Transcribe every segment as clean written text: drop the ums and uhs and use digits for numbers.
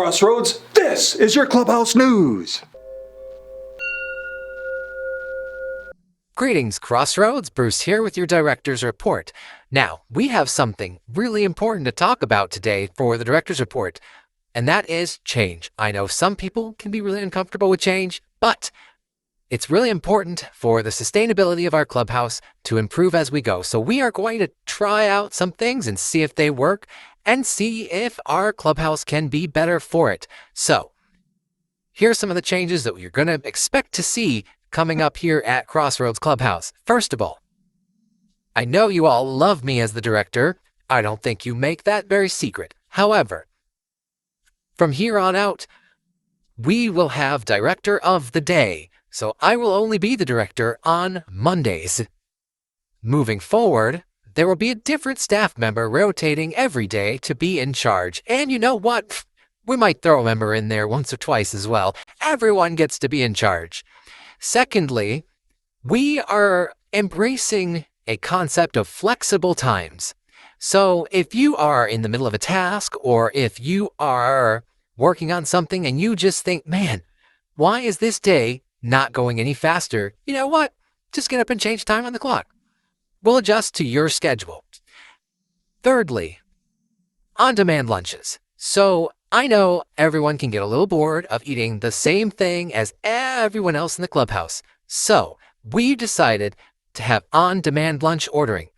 Crossroads, this is your Clubhouse News. Greetings, Crossroads. Bruce here with your Director's Report. Now, we have something really important to talk about today for the Director's Report, and that is change. I know some people can be really uncomfortable with change, but it's really important for the sustainability of our clubhouse to improve as we go. So we are going to try out some things and see if they work and see if our clubhouse can be better for it. So here's some of the changes that you're going to expect to see coming up here at Crossroads Clubhouse. First of all, I know you all love me as the director. I don't think you make that very secret. However, from here on out, we will have Director of the Day. So I will only be the director on Mondays. Moving forward, there will be a different staff member rotating every day to be in charge. And you know what? We might throw a member in there once or twice as well. Everyone gets to be in charge. Secondly, we are embracing a concept of flexible times. So if you are in the middle of a task, or if you are working on something and you just think, man, why is this day not going any faster? You know what? Just get up and change time on the clock. We'll adjust to your schedule. Thirdly, on-demand lunches. So I know everyone can get a little bored of eating the same thing as everyone else in the clubhouse. So we decided to have on-demand lunch ordering.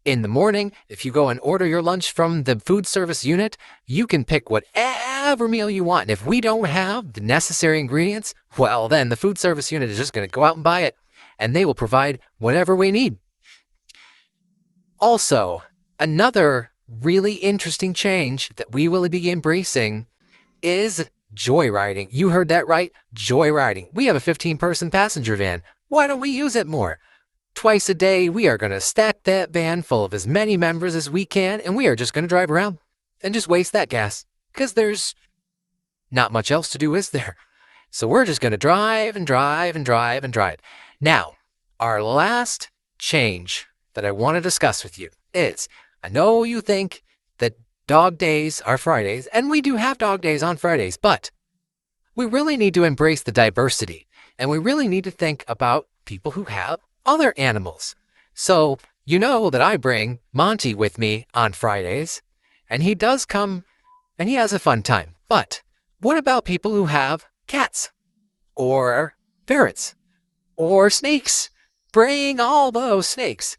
In the morning, if you go and order your lunch from the food service unit, you can pick whatever meal you want. And if we don't have the necessary ingredients, well, then the food service unit is just going to go out and buy it, and they will provide whatever we need. Also, another really interesting change that we will be embracing is joyriding. You heard that right, joyriding. We have a 15-person passenger van. Why don't we use it more? Twice a day, we are going to stack that van full of as many members as we can, and we are just going to drive around and just waste that gas, because there's not much else to do, is there? So we're just going to drive and drive and drive and drive. Now, our last change that I want to discuss with you is, I know you think that dog days are Fridays, and we do have dog days on Fridays, but we really need to embrace the diversity, and we really need to think about people who have other animals. So you know that I bring Monty with me on Fridays, and he does come and he has a fun time. But what about people who have cats or ferrets or snakes? Bring all those snakes.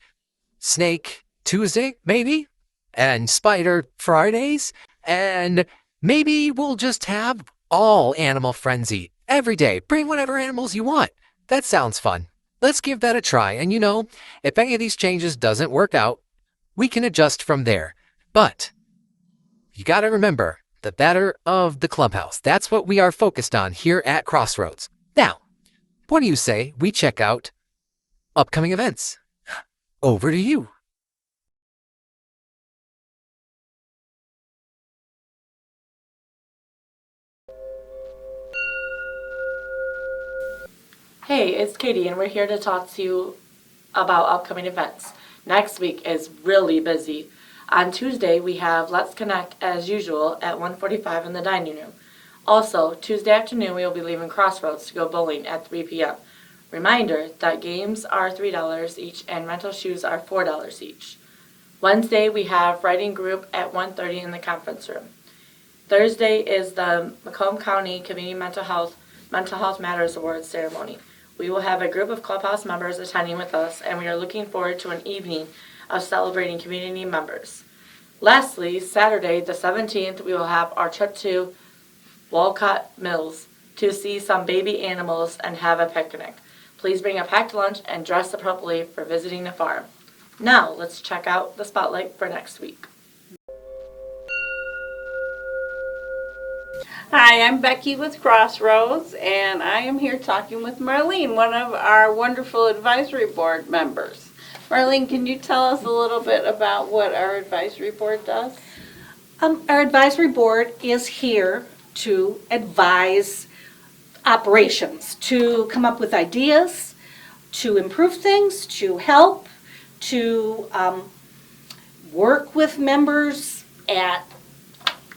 Snake Tuesday, maybe, and Spider Fridays, and maybe we'll just have all Animal Frenzy every day. Bring whatever animals you want. That sounds fun. Let's give that a try. And you know, if any of these changes doesn't work out, we can adjust from there. But you got to remember the better of the clubhouse. That's what we are focused on here at Crossroads. Now, what do you say we check out upcoming events? Over to you. Hey, it's Katie, and we're here to talk to you about upcoming events. Next week is really busy. On Tuesday, we have Let's Connect as usual at 1:45 in the dining room. Also, Tuesday afternoon, we will be leaving Crossroads to go bowling at 3 p.m. Reminder that games are $3 each and rental shoes are $4 each. Wednesday, we have writing group at 1:30 in the conference room. Thursday is the Macomb County Community Mental Health Matters Awards ceremony. We will have a group of clubhouse members attending with us, and we are looking forward to an evening of celebrating community members. Lastly, Saturday the 17th, we will have our trip to Walcott Mills to see some baby animals and have a picnic. Please bring a packed lunch and dress appropriately for visiting the farm. Now, let's check out the spotlight for next week. Hi, I'm Becky with Crossroads, and I am here talking with Marlene, one of our wonderful advisory board members. Marlene, can you tell us a little bit about what our advisory board does? Our advisory board is here to advise operations, to come up with ideas, to improve things, to help, to work with members at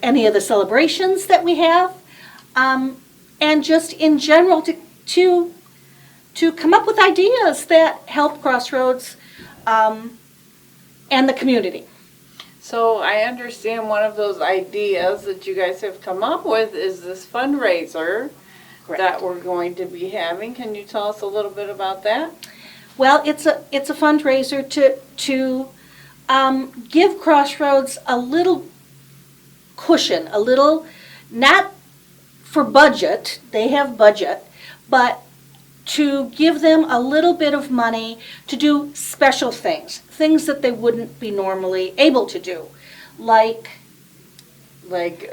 any of the celebrations that we have. and just in general to come up with ideas that help Crossroads and the community. So I understand one of those ideas that you guys have come up with is this fundraiser that we're going to be having. Can you tell us a little bit about that? Well, it's a fundraiser to give Crossroads a little cushion, a little, not for budget, they have budget, but to give them a little bit of money to do special things that they wouldn't be normally able to do, like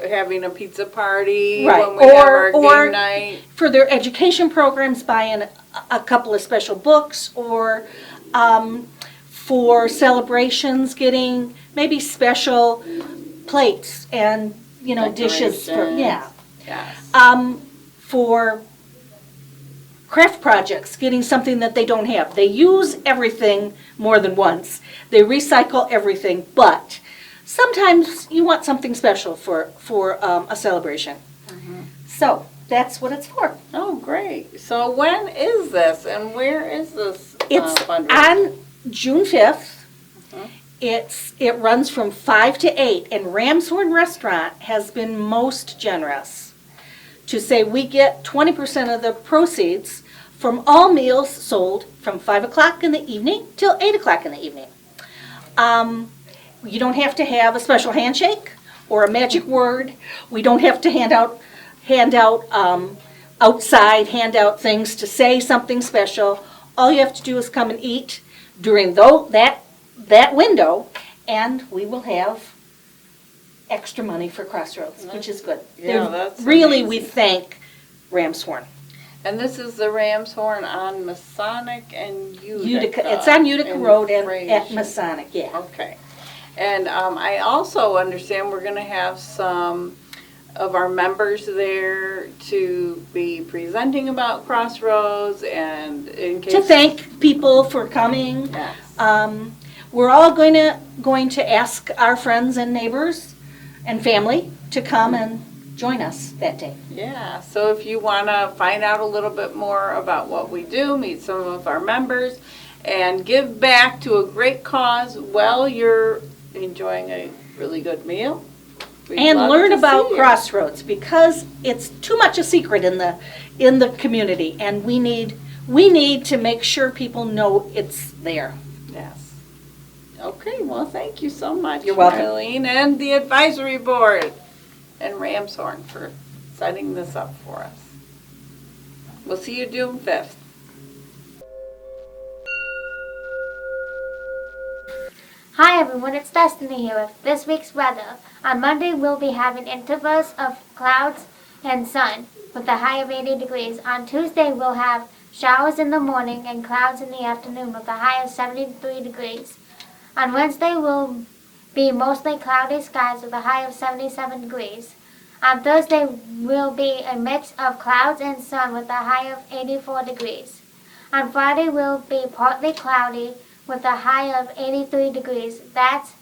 having a pizza party right, when we have our game night. For their education programs, buying a couple of special books, or for celebrations, getting maybe special plates and dishes for Yes. for craft projects, getting something that they don't have. They use everything more than once. They recycle everything, but sometimes you want something special for a celebration. So that's what it's for. Oh, great. So when is this and where is this It's fundraiser? on June 5th. It runs from 5 to 8, and Ramshorn Restaurant has been most generous to say we get 20% of the proceeds from all meals sold from 5 o'clock in the evening till 8 o'clock in the evening. You don't have to have a special handshake or a magic word. We don't have to hand out outside things to say something special. All you have to do is come and eat during that window, and we will have extra money for Crossroads, which is good. Yeah, that's really, amazing. we thank Ramshorn. And this is the Ramshorn on Masonic and Utica. It's on Utica in Road at Fraser. Masonic, yeah. Okay. And I also understand we're going to have some of our members there to be presenting about Crossroads and in case... To thank people for coming. Yes. We're all going to ask our friends and neighbors and family to come and join us that day. Yeah, so if you want to find out a little bit more about what we do, meet some of our members, and give back to a great cause while you're enjoying a really good meal. we'd And love learn to about see you. Crossroads, because it's too much a secret in the community, and we need to make sure people know it's there. Yes. Okay, well, thank you so much, You're welcome. Marlene, and the advisory board, and Ramshorn for setting this up for us. We'll see you June 5th. Hi everyone, it's Destiny here with this week's weather. On Monday we'll be having intervals of clouds and sun with a high of 80 degrees. On Tuesday we'll have showers in the morning and clouds in the afternoon with a high of 73 degrees. On Wednesday will be mostly cloudy skies with a high of 77 degrees. On Thursday will be a mix of clouds and sun with a high of 84 degrees. On Friday will be partly cloudy with a high of 83 degrees. That's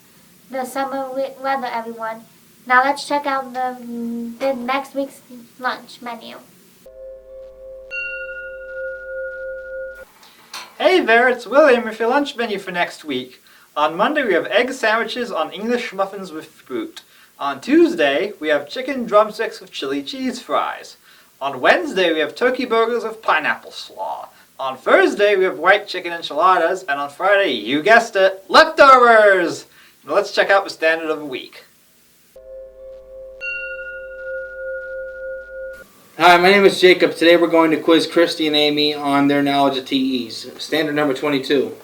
the summer weather, everyone. Now let's check out the next week's lunch menu. Hey there, it's William with your lunch menu for next week. On Monday we have egg sandwiches on English muffins with fruit. On Tuesday we have chicken drumsticks with chili cheese fries. On Wednesday we have turkey burgers with pineapple slaw. On Thursday we have white chicken enchiladas, and on Friday, you guessed it, leftovers! Now let's check out the standard of the week. Hi, my name is Jacob. Today we're going to quiz Christy and Amy on their knowledge of TEs. Standard number 22.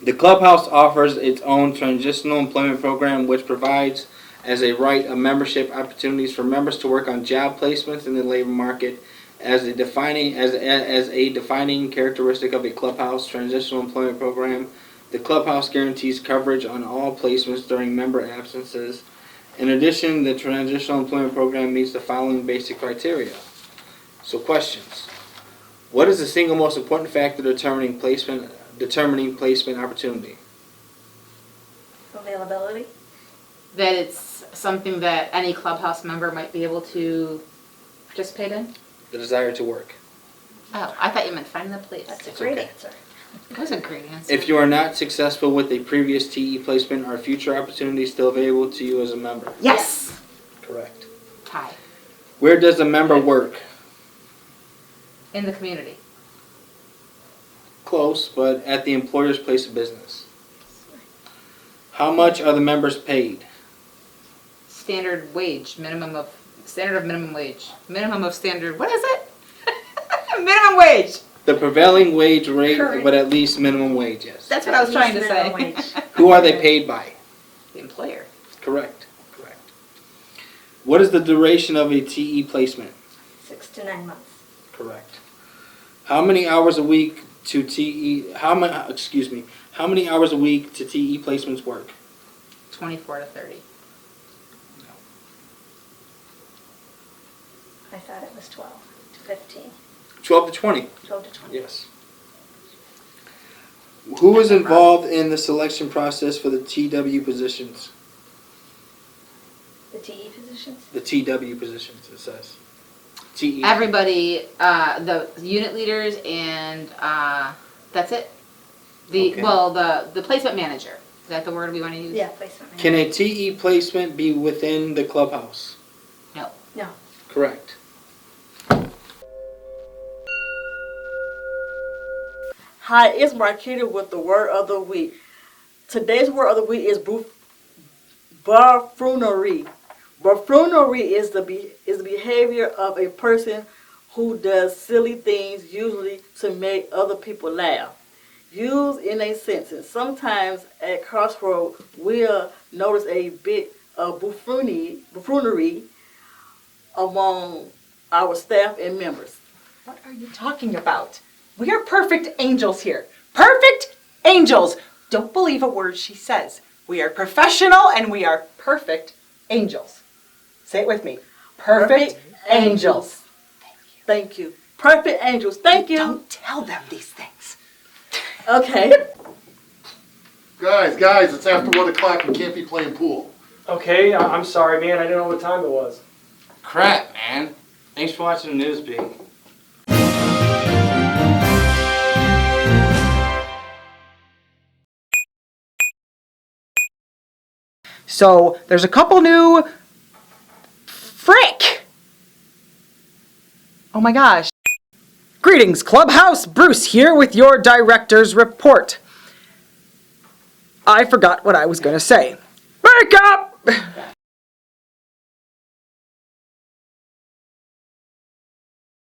The Clubhouse offers its own transitional employment program which provides as a right of membership opportunities for members to work on job placements in the labor market. As a defining characteristic of a Clubhouse transitional employment program, the Clubhouse guarantees coverage on all placements during member absences. In addition, the transitional employment program meets the following basic criteria. So questions. What is the single most important factor determining placement opportunity? Availability? That it's something that any clubhouse member might be able to Participate in? The desire to work. Oh, I thought you meant finding the place. That's a great okay. answer. It was a great answer. If you are not successful with a previous TE placement, are future opportunities still available to you as a member? Yes. Correct. Tie. Where does a member work? In the community. Close, but at the employer's place of business. How much are the members paid? Standard wage, standard of minimum wage. Minimum of standard, what is it? Minimum wage. The prevailing wage rate, Current. but at least minimum wage, yes. That's what I was trying to Minimum say. wage. Who are they paid by? The employer. Correct. Correct. What is the duration of a TE placement? 6 to 9 months. Correct. How many hours a week to how many hours a week to TE placements work? 24 to 30. I thought it was 12 to 15. 12 to 20. 12 to 20. Yes. Who is involved in the selection process for the TW positions? The TE positions? The TW positions, it says. TE. Everybody, the unit leaders and that's it. Okay. The placement manager. Is that the word we want to use? Yeah, placement. Can a TE placement be within the clubhouse? No. No. Correct. Hi, it's Marquita with the word of the week. Today's word of the week is buffoonery. Buffoonery is the behavior of a person who does silly things, usually to make other people laugh. Used in a sentence. Sometimes at Crossroads, we'll notice a bit of buffoonery among our staff and members. What are you talking about? We are perfect angels here. Perfect angels! Don't believe a word she says. We are professional and we are perfect angels. Say it with me. Perfect angels. Thank you. Perfect angels. Thank you. Don't tell them these things. Okay. Guys, it's after 1 o'clock. We can't be playing pool. Okay, I'm sorry, man. I didn't know what time it was. Crap, man. Thanks for watching the Newsbeat. So there's a couple new frick. Oh my gosh. Greetings, Clubhouse. Bruce here with your director's report. I forgot what I was going to say. Wake up!